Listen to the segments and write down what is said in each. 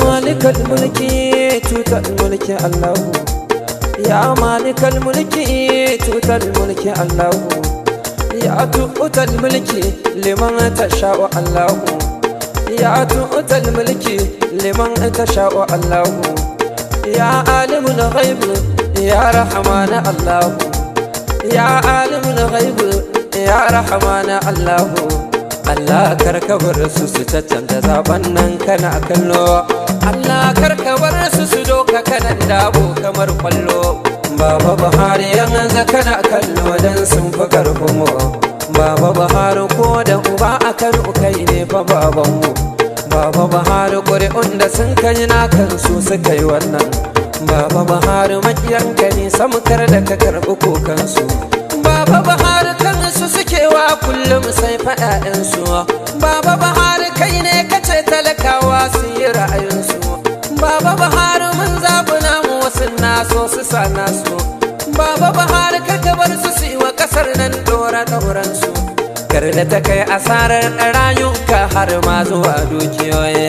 مالك الملك توتى الملك الله يا مالك الملك توتى الملك الله يا تؤتى الملك لمن تشاء الله يا تؤتى الملك لمن تشاء الله يا عالم الغيب يا رحمن الله يا عالم الغيب يا رحمن الله Allah karka bar su ta canza zaben nan kana kallo Allah karka bar su doka kanan dabo kamar kwallo Baba Buhari yanzu kana kallo dan sun fi karfin mu Baba Buhari ko da uba a Kano kai ne fa baban mu Baba Buhari ƙuri'un da sun kai na kansu suka yi wannan Baba Buhari makiyanka ne samkar da ka karɓi kokansu Baba Buhari kansu suke wa kullum sai faɗaɗinsu Baba Buhari kai ne kace talakawa su yi ra'ayinsu Baba Buhari mun zaɓi namu wasu naso su sa nasu Baba Buhari ka bar su yi wa ƙasar nan ɗora-ɗauransu Kar da ta kai asarar rayuka har ma zuwa dukiyoyi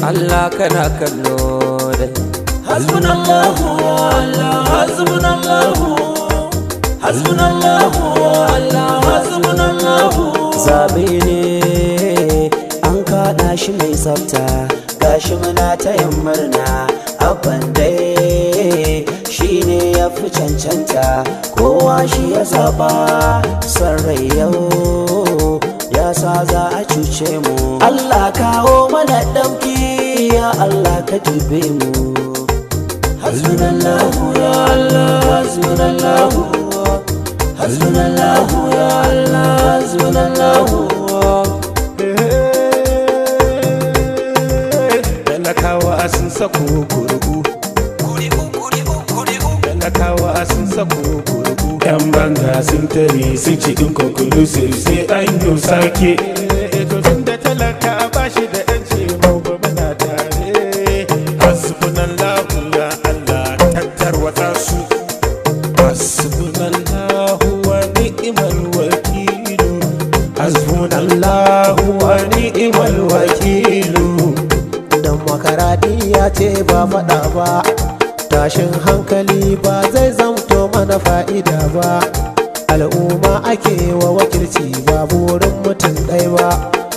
Allah kana kallo da Hasbunallahu Allah hasbunallahu Hasbunallahu Allah hasbunallahu Zabe ne an kaɗa shi mai tsafta gashi muna ta yin murna abban dai shi ne ya fi cancanta kowa shi ya zaba son rai yau ya sa za a cuce mu Allah kawo mana ɗauki ya Allah ka dube mu Hasbunallahu ya Allah hasbunallahu Hasbunallahu ya Allah hasbunallahu Talakawa sun sako gurgu Talakawa sun sako gurgu Yan banga sun tare sun ci inconclusive sai an yi sake to tun da talaka ba shi da yanci mu ba muna tare Hasbunallahu ya Allah tattarwata su Hasbunallahu wa ni'mal wakilu Hasbunallahu wa ni'mal wakilu Dan makaradiya ce ba faɗa ba tashin hankali ba zai zamto mana fa'ida ba al'umma ake wa wakilci ba burin mutum ɗaya ba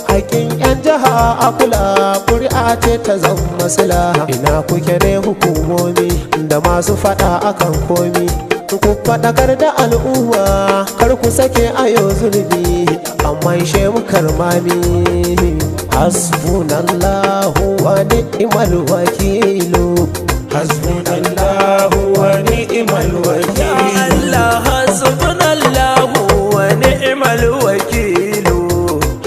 haƙƙin 'yan jiha a kula ƙuri'a ce ta zama maslaha ina kuke ne hukumomi da masu faɗa akan komi ku faɗakar da al'umma kar ku sake ayo zurbi amma ishe mu karmami hasbunallahu wa ni'mal wakilu Hasbunallahu wa ni'mal wakilu Allah hasbunallahu wa ni'mal wakilu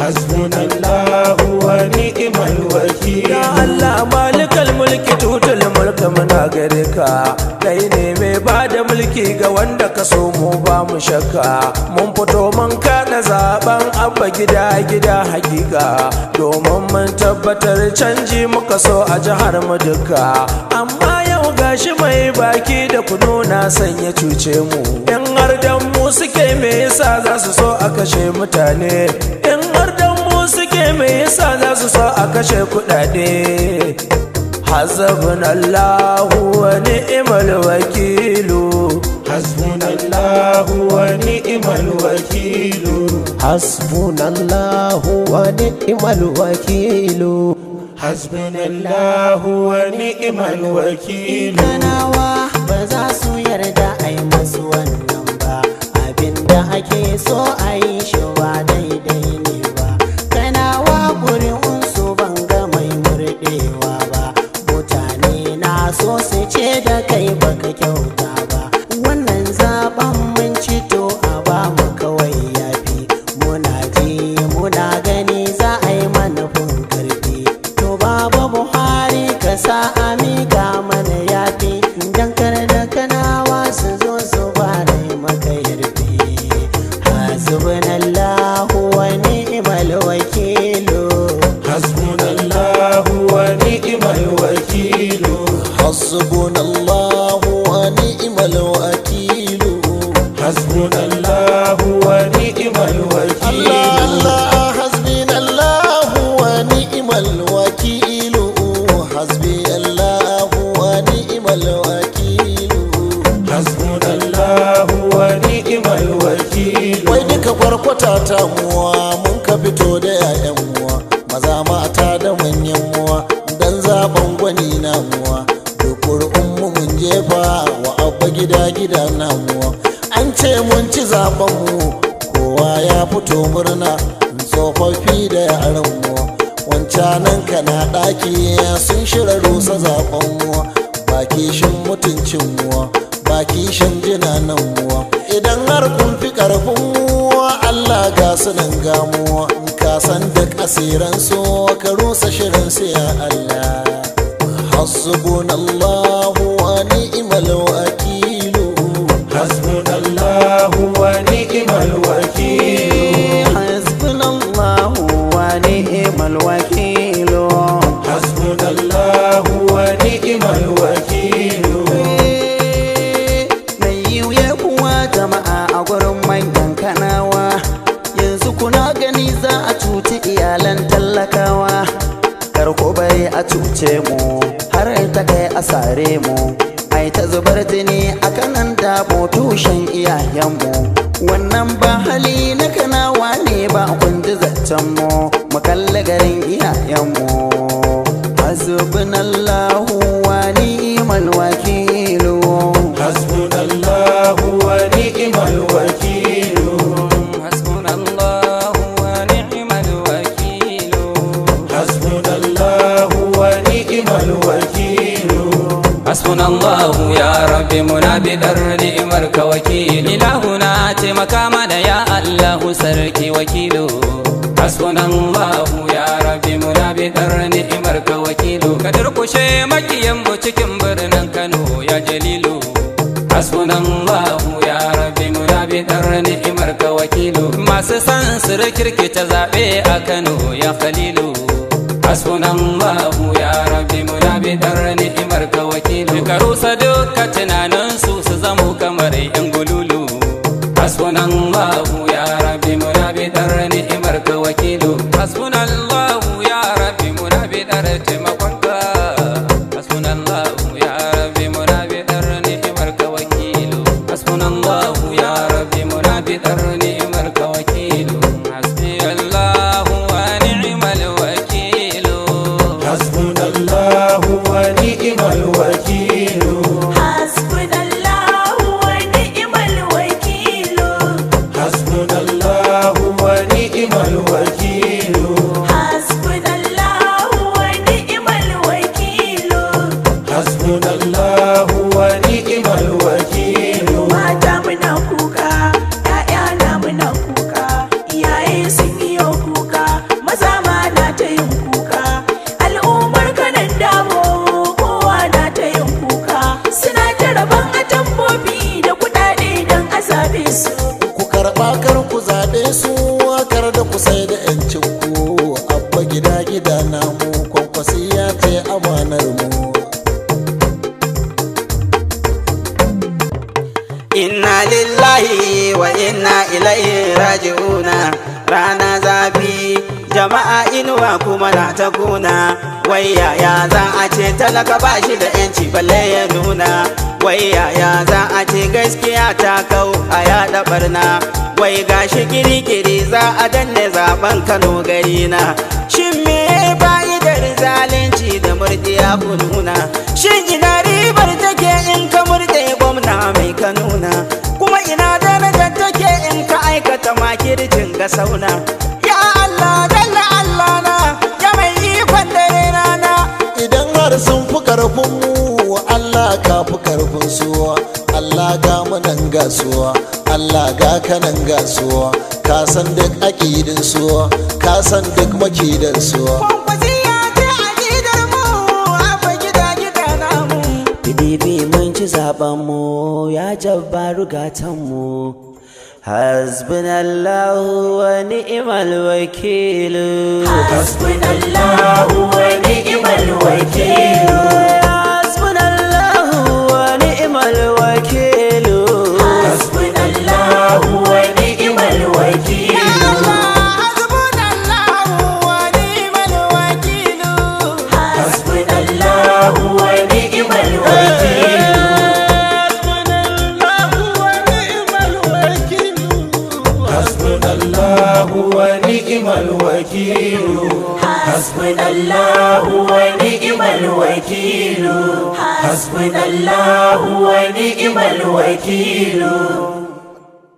Hasbunallahu wa ni'mal wakilu Ya Allah malikal mulki tutul mulka muna gare ka kai ne mai bada mulki ga wanda ka so mu ba mu shakka mun fito mun kada zaben abba gida gida hakika domin mun tabbatar canji muka so a jihar mu duka amma yau gashi mai baki da kunu na sanya cuce mu in har dan mu suke me yasa za su so a kashe mutane in har dan mu suke me yasa za su so a kashe kudade hasbunallahu wa ni'mal wakilu Hasbunallahu wa ni'mal wakilu hasbunallahu wa ni'mal wakilu Hasbunallahu wa ni'mal wakilu Kanawa ba za su yarda a yi masu wannan ba abinda ake so a yi shi ba daidai ne ba Kanawa ƙuri'unsu ban ga mai murɗewa ba mutane na so su ce da kai baka kyauta ba wannan zaben mun ci to a ba mu kawai yafi muna ji muna gani za a yi manufin karfi to baba Buhari ka sa a miƙa mana yafi dan kar da kanawa su zo su fara maka yarfi hasbunallahu wa ni'mal wakilu Hasbunallahu wa ni'mal wakilu hasbunallahu wa ni'mal wakilu Hasbunallahu wa ni'mal الوكيل الله حسبنا الله ونعم الوكيل حسبي الله ونعم الوكيل حسبنا الله ونعم الوكيل wai duka kwarkwata ta muwa mun ka fito da 'ya'yan muwa maza mata da manyan muwa dan zaben gwani na muwa duk ƙuri'un mu mun jefa wa abba gida gida na muwa an ce mun ci zaben mu kowa ya fito murna tsofaffi da yaran mu wancanan ka na ɗaki sun shirya rusa zaben mu ba kishin mutuncin mu ba kishin jinanan mu idan har kun fi karfin mu Allah ga su nan gamuwa in ka san da kasiran su ka rusa shirin su ya Allah hasbunallahu wa ni'mal wakil حسبنا الله ونعم الوكيل حسبنا الله ونعم الوكيل حسبنا الله ونعم الوكيل mai yiwuya kuwa jama'a a gurin manyan kanawa yanzu kuna gani za a cuci iyalan tallakawa kar ku bari a cuce mu har ta kai a sare mu ai ta zubar jini a kanan dabo tushen iyayenmu wannan ba hali na kanawa ne ba kun ji zancen mu kalli garin iyayenmu hasbunallahu wa ni'mal wakilu حسبنا الله ونعم الوكيل حسبنا الله ونعم الوكيل حسبنا الله ونعم الوكيل حسبنا الله يا رب منا بدر نعمرك وكيل إلهنا تمكا منا يا الله سركي وكيل حسبنا الله يا رب منا بدر نعمرك وكيل كدر كشي مكيم بوتكم برنن كانو يا جليل حسبنا الله يا رب منا بدر نعمرك وكيل ما سسان سركرك تزابي أكنو يا خليل حسبنا الله يا رب منا بدر نعمرك وكيل كروس دوكا تنانن سوس زمو كمر ينقلولو حسبنا الله يا رب منا بدر نعمرك وكيل حسبنا الله يا رب منا بدر تمكنك حسبنا الله يا رب منا بدر نعمرك وكيل حسبنا الله يا رب منا بدر نعمرك وكيل حسبي الله ونعم الوكيل حسبنا الله ونعم الوكيل حسبنا الله ونعم الوكيل حسبنا الله ونعم الوكيل حسبنا الله ونعم الوكيل حسبنا الله ونعم الوكيل mata muna kuka ƴaƴana muna kuka iyaye sun yi kuka maza ma na ta yin kuka al'ummar kanan damo kowa na ta yin kuka suna ta rabon atambobi da kuɗaɗe don a zaɓe su ku karɓa kar ku zaɓe su kar da ku sai da 'yancin ku abba gida gida namu kwankwasi ya ce amanar mu inna lillahi wa inna ilaihi raji'una rana zafi jama'a inuwa kuma na ta kuna wai yaya za a ce talaka ba shi da yanci balle ya nuna wai yaya za a ce gaskiya ta kau a yaɗa barna wai gashi kirikiri za a danne zaben Kano gari na shin me fa'idar zalunci da murdiya ku nuna shin ina ribar take in ka murde gwamna mai ka nuna kuma ina darajar take in ka aikata makircin ga sauna ya Allah dalla Allah na ya mai ikon dare rana idan har sun fi karfin mu Allah ka fi karfin su Allah ga mu nan gasuwa Allah ga ka nan gasuwa ka san duk aƙidin su ka san duk makidan su kwankwasiya ce aƙidar mu abba gida gida namu PDP mun ci zaben mu ya jabbaru gatan mu hasbunallahu wa ni'mal wakil hasbunallahu wa ni'mal wakil hasbunallahu wa ni'mal wakil hasbunallahu wa ni'mal wakil الوكيل حسبنا الله ونعم الوكيل حسبنا الله ونعم الوكيل